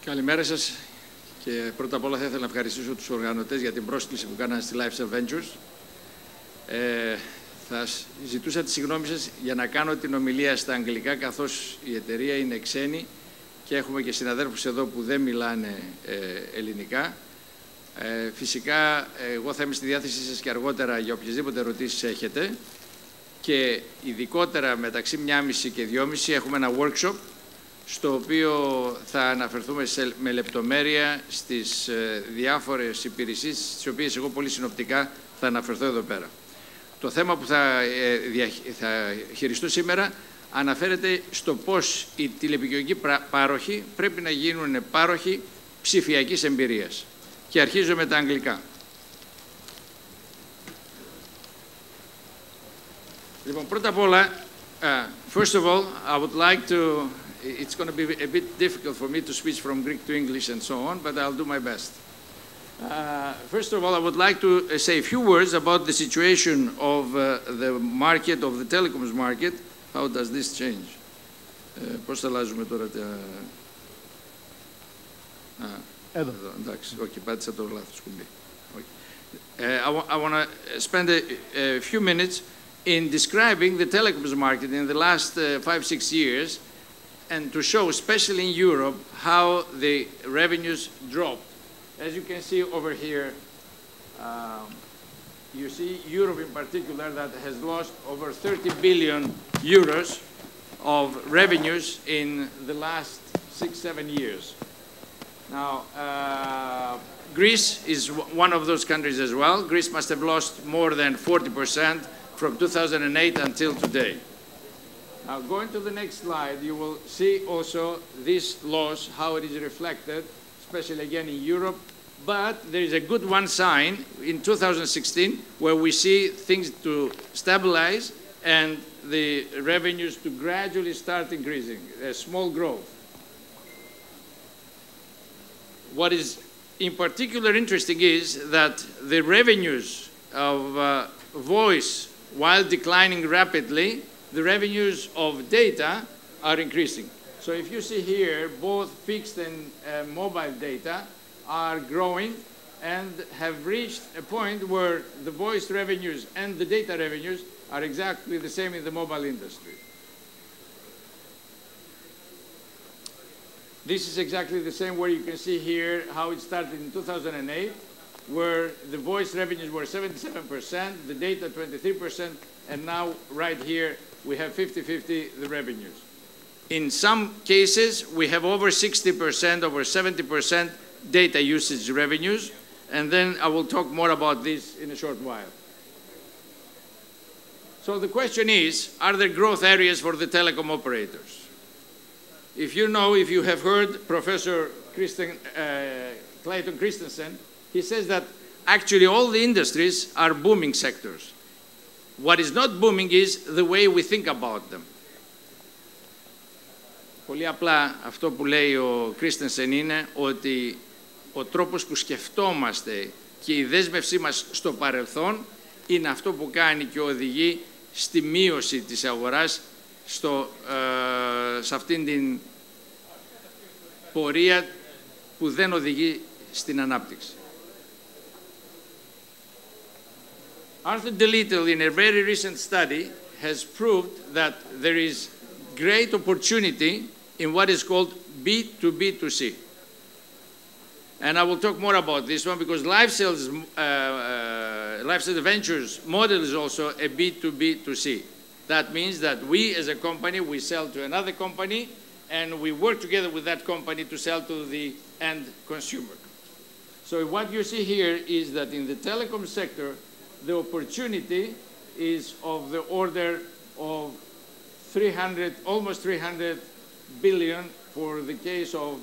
Καλημέρα σας και πρώτα απ' όλα θα ήθελα να ευχαριστήσω τους οργανωτές για την πρόσκληση που κάνανε στη Lifecell Ventures. Θα ζητούσα τη συγγνώμη σας για να κάνω την ομιλία στα αγγλικά, καθώς η εταιρεία είναι ξένη και έχουμε και συναδέλφους εδώ που δεν μιλάνε ελληνικά. Φυσικά, εγώ θα είμαι στη διάθεσή σας και αργότερα για οποιασδήποτε ερωτήσεις έχετε και ειδικότερα μεταξύ 1.30 και 2.30 έχουμε ένα workshop στο οποίο θα αναφερθούμε με λεπτομέρεια στις διάφορες υπηρεσίες, στις οποίες εγώ πολύ συνοπτικά θα αναφερθώ εδώ πέρα. Το θέμα που θα χειριστώ σήμερα αναφέρεται στο πώς οι τηλεπικοινωνικοί πάροχοι πρέπει να γίνουν πάροχοι ψηφιακής εμπειρίας. Και αρχίζω με τα αγγλικά. Λοιπόν, πρώτα απ' όλα, first of all, I would like to, it's going to be a bit difficult for me to switch from Greek to English and so on, but I'll do my best. First of all, I would like to say a few words about the situation of the market, of the telecoms market. How does this change? Πώς θα αλλάζουμε τώρα τα... Εδώ, εντάξει, όχι, πάτησα το λάθος κουμπί. I want to spend a few minutes in describing the telecoms market in the last 5-6 years and to show, especially in Europe, how the revenues dropped. As you can see over here, you see Europe in particular that has lost over 30 billion euros of revenues in the last 6-7 years. Now, Greece is one of those countries as well. Greece must have lost more than 40% from 2008 until today. Now, going to the next slide, you will see also this loss, how it is reflected, especially again in Europe. But there is a good one sign in 2016 where we see things to stabilize and the revenues to gradually start increasing, a small growth. What is in particular interesting is that the revenues of voice, while declining rapidly, the revenues of data are increasing. So if you see here, both fixed and mobile data are growing and have reached a point where the voice revenues and the data revenues are exactly the same in the mobile industry. This is exactly the same where you can see here how it started in 2008, where the voice revenues were 77%, the data 23%, and now right here we have 50-50 the revenues. In some cases, we have over 60%, over 70% data usage revenues, and then I will talk more about this in a short while. So the question is, are there growth areas for the telecom operators? If you know, if you have heard Professor Clayton Christensen, he says that actually all the industries are booming sectors. What is not booming is the way we think about them. Πολύ απλά αυτό που λέει ο Christensen είναι ότι ο τρόπος που σκεφτόμαστε και η δέσμευσή μας στο παρελθόν είναι αυτό που κάνει και οδηγεί στη μείωση της αγοράς σε αυτήν την πορεία που δεν οδηγεί στην ανάπτυξη. Arthur DeLittle, in a very recent study, has proved that there is great opportunity in what is called B2B2C. And I will talk more about this one because Lifecell Ventures model is also a B2B2C. That means that we as a company, we sell to another company and we work together with that company to sell to the end consumer. So what you see here is that in the telecom sector, the opportunity is of the order of almost 300 billion for the case of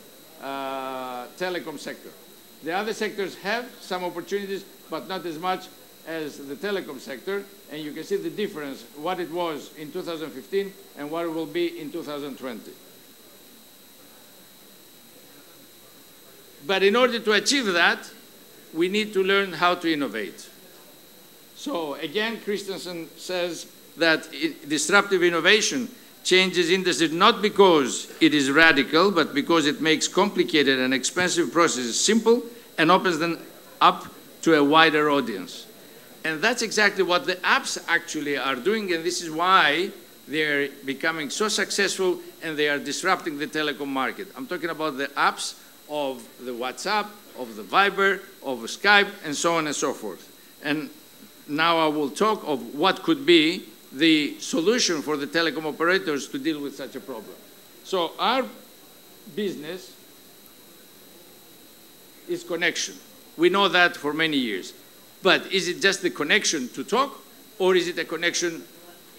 telecom sector. The other sectors have some opportunities, but not as much as the telecom sector, and you can see the difference, what it was in 2015 and what it will be in 2020. But in order to achieve that, we need to learn how to innovate. So again, Christensen says that disruptive innovation changes industry not because it is radical, but because it makes complicated and expensive processes simple and opens them up to a wider audience. And that's exactly what the apps actually are doing, and this is why they're becoming so successful and they are disrupting the telecom market. I'm talking about the apps of the WhatsApp, of the Viber, of Skype, and so on and so forth. And now I will talk of what could be the solution for the telecom operators to deal with such a problem. So our business is connection. We know that for many years. But is it just the connection to talk, or is it a connection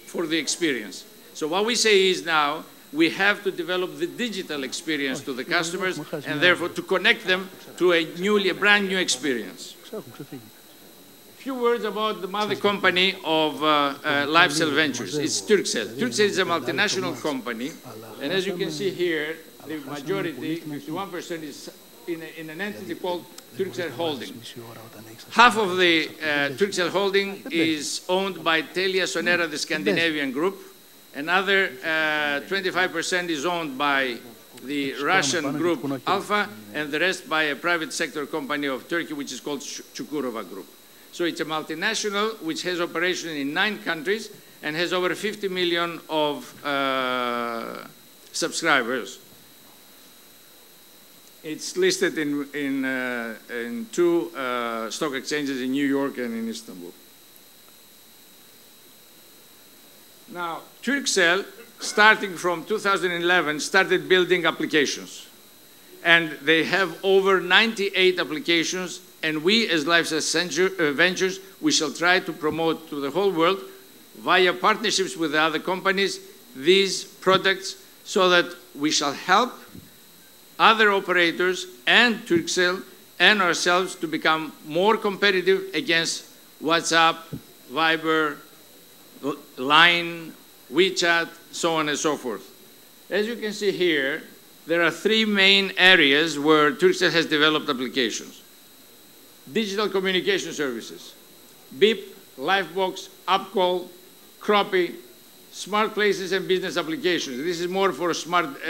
for the experience? So what we say is now, we have to develop the digital experience to the customers, and therefore to connect them to a brand new experience. A few words about the mother company of Lifecell Ventures. It's Turkcell. Turkcell is a multinational company, and as you can see here, the majority, 51%, is in an entity called Turkcell Holding. Half of the Turkcell Holding is owned by Telia Sonera, the Scandinavian group. Another 25% is owned by the Russian group Alpha, and the rest by a private sector company of Turkey, which is called Çukurova Group. So it's a multinational which has operations in 9 countries and has over 50 million of subscribers. It's listed in 2 stock exchanges in New York and in Istanbul. Now, Turkcell, starting from 2011, started building applications. And they have over 98 applications, and we as Lifecell Ventures, we shall try to promote to the whole world, via partnerships with the other companies, these products, so that we shall help other operators and Turkcell and ourselves to become more competitive against WhatsApp, Viber, Line, WeChat, so on and so forth. As you can see here, there are 3 main areas where Turkcell has developed applications. Digital communication services, Beep, Lifebox, Upcall, Croppy, smart places and business applications. This is more for smart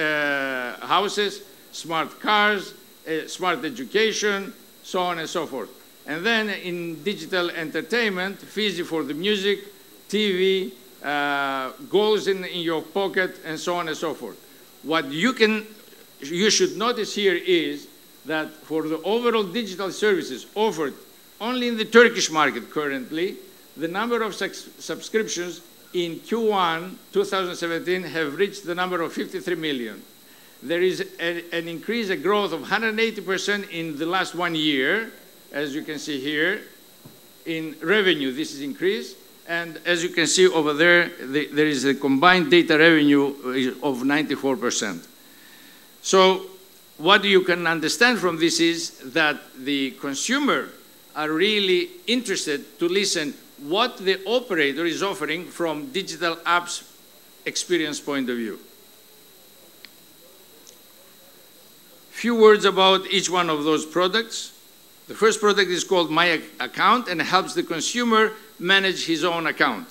houses, smart cars, smart education, so on and so forth. And then in digital entertainment, Fizzy for the music, TV, goals in your pocket, and so on and so forth. What you should notice here is that for the overall digital services offered only in the Turkish market currently, the number of subscriptions in Q1 2017 have reached the number of 53 million. There is an increase, a growth of 180% in the last 1 year, as you can see here. In revenue, this is increased. And as you can see over there, there is a combined data revenue of 94%. So what you can understand from this is that the consumer are really interested to listen what the operator is offering from digital apps experience point of view. Few words about each one of those products. The first product is called My Account and helps the consumer manage his own account.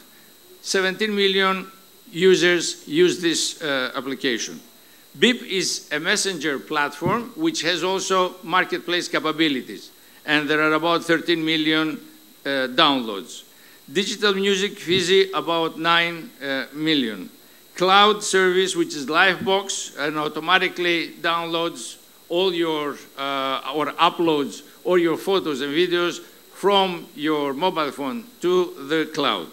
17 million users use this application. Beep is a messenger platform which has also marketplace capabilities, and there are about 13 million downloads. Digital music, Fizzy, about 9 million. Cloud service, which is Lifebox, and automatically downloads all your, or uploads all your photos and videos from your mobile phone to the cloud.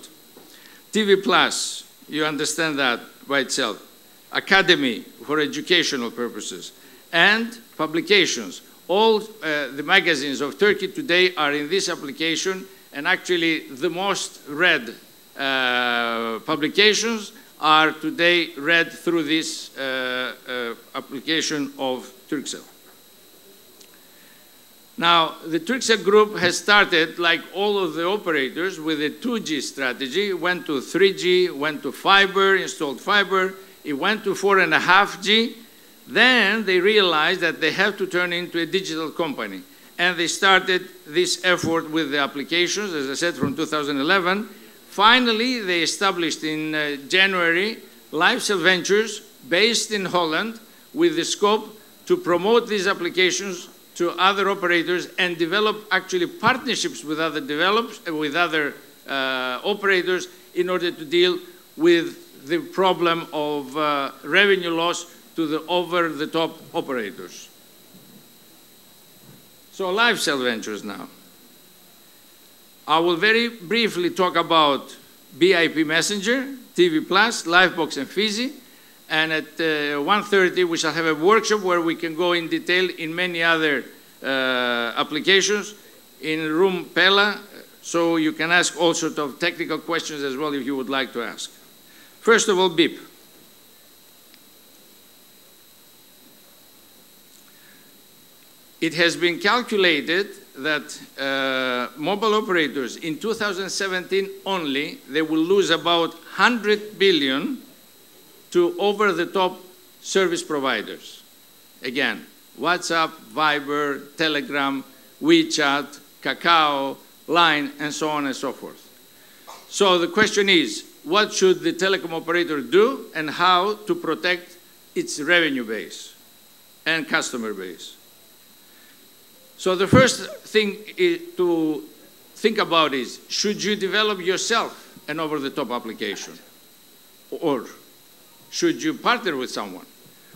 TV Plus, you understand that by itself. Academy for educational purposes. And publications. All the magazines of Turkey today are in this application, and actually the most read publications are today read through this application of Turkcell. Now, the Turkcell group has started, like all of the operators, with a 2G strategy, went to 3G, went to fiber, installed fiber, it went to 4.5G. Then they realized that they have to turn into a digital company. And they started this effort with the applications, as I said, from 2011. Finally, they established in January Lifecell Ventures, based in Holland, with the scope to promote these applications to other operators and develop actually partnerships with other operators in order to deal with the problem of revenue loss to the over-the-top operators. So Lifecell Ventures now. I will very briefly talk about BIP Messenger, TV Plus, Livebox, and Fizzy. And at 1:30, we shall have a workshop where we can go in detail in many other applications in room Pella, so you can ask all sorts of technical questions as well if you would like to ask. First of all, BIP. It has been calculated that mobile operators in 2017 only, they will lose about 100 billion to over-the-top service providers. Again, WhatsApp, Viber, Telegram, WeChat, Kakao, Line, and so on and so forth. So the question is, what should the telecom operator do and how to protect its revenue base and customer base? So the first thing to think about is, should you develop yourself an over-the-top application? Or should you partner with someone?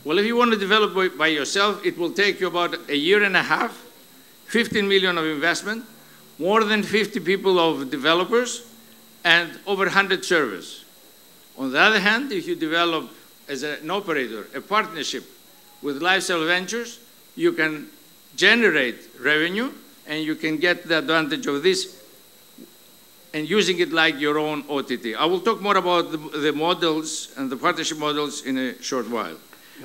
Well, if you want to develop by yourself, it will take you about a year and a half, 15 million of investment, more than 50 people of developers, and over 100 servers. On the other hand, if you develop as an operator a partnership with Lifecell Ventures, you can generate revenue and you can get the advantage of this and using it like your own OTT. I will talk more about the models and the partnership models in a short while.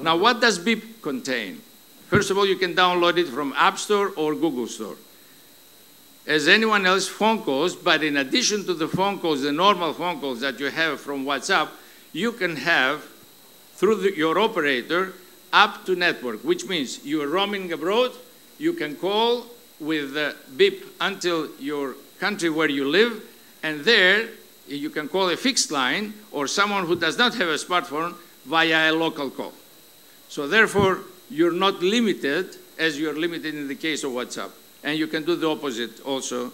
Now, what does BIP contain? First of all, you can download it from App Store or Google Store. As anyone else, phone calls, but in addition to the phone calls, the normal phone calls that you have from WhatsApp, you can have, through your operator, up to network, which means you are roaming abroad, you can call with BIP until your country where you live, and there you can call a fixed line or someone who does not have a smartphone via a local call. So therefore, you're not limited as you're limited in the case of WhatsApp. And you can do the opposite also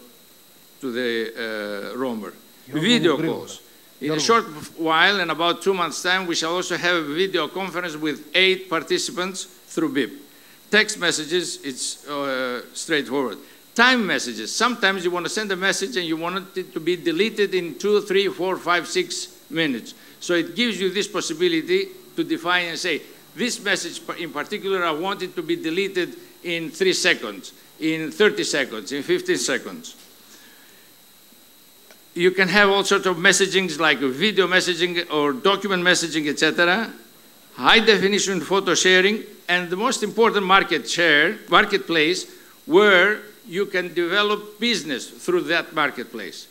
to the roamer. Video calls. In a short while, in about 2 months' time, we shall also have a video conference with 8 participants through BIP. Text messages, it's straightforward. Time messages. Sometimes you want to send a message and you want it to be deleted in 2, 3, 4, 5, 6 minutes. So it gives you this possibility to define and say, this message in particular, I want it to be deleted in 3 seconds, in 30 seconds, in 15 seconds. You can have all sorts of messagings like video messaging or document messaging, etc. High definition photo sharing, and the most important marketplace where you can develop business through that marketplace.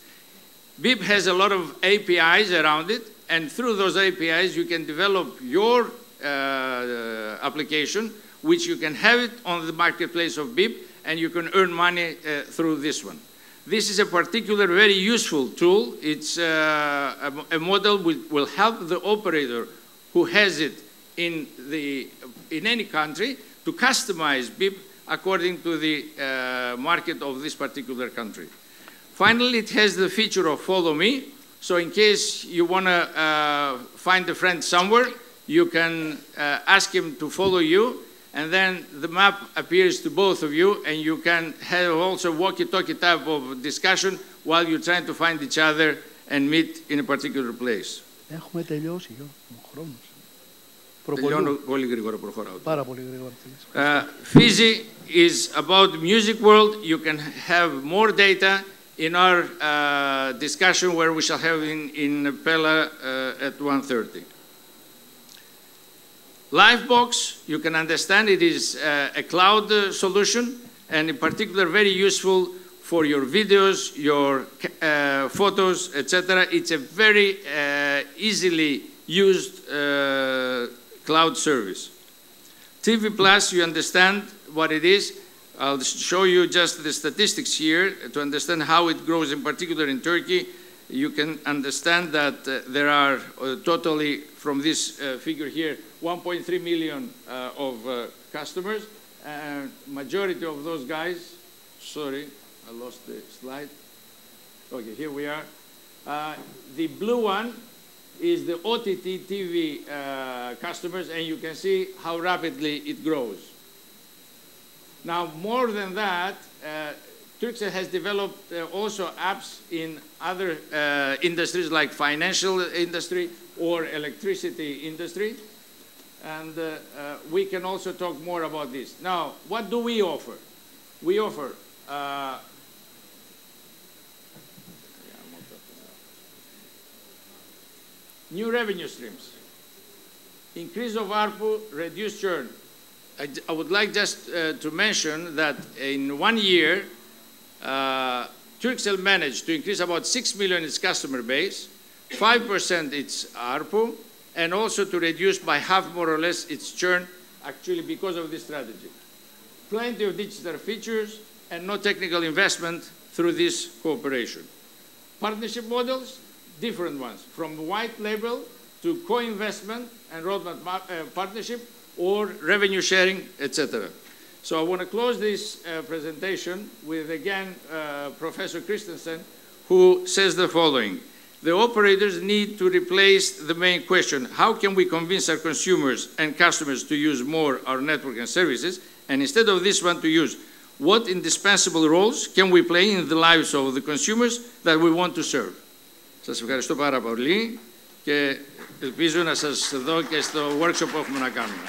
BIP has a lot of APIs around it, and through those APIs you can develop your application, which you can have it on the marketplace of BIP, and you can earn money through this one. This is a particular very useful tool. It's a model which will help the operator who has it in any country to customize BIP according to the market of this particular country. Finally, it has the feature of follow me. So in case you want to find a friend somewhere, you can ask him to follow you, and then the map appears to both of you, and you can have also walkie-talkie type of discussion while you're trying to find each other and meet in a particular place. Έχουμε τελειώσει, ο χρόνος. Τελειώνω πολύ γρήγορα, προχωράω. Πάρα πολύ γρήγορα. Fizzy is about music world. You can have more data in our discussion where we shall have in Pella at 1:30. Livebox, you can understand it is a cloud solution, and in particular very useful for your videos, your photos, etc. It's a very easily used cloud service. TV Plus, you understand what it is. I'll show you just the statistics here to understand how it grows, in particular in Turkey. you can understand that there are totally, from this figure here, 1.3 million of customers. Majority of those guys, sorry, I lost the slide. Okay, here we are. The blue one is the OTT TV customers, and you can see how rapidly it grows. Now, more than that, Turkcell has developed also apps in other industries like financial industry or electricity industry. And we can also talk more about this. Now, what do we offer? We offer new revenue streams, increase of ARPU, reduce churn. I would like just to mention that in 1 year, Turkcell managed to increase about 6 million its customer base, 5% its ARPU, and also to reduce by half, more or less, its churn, actually because of this strategy. Plenty of digital features and no technical investment through this cooperation. Partnership models, different ones, from white label to co-investment and roadmap partnership or revenue sharing, etc. So I want to close this presentation with, again, Professor Christensen, who says the following. The operators need to replace the main question, how can we convince our consumers and customers to use more our network and services, and instead of this one to use, what indispensable roles can we play in the lives of the consumers that we want to serve. Σας ευχαριστώ πάρα πολύ και ελπίζω να σας δω και στο workshop που έχουμε να κάνουμε.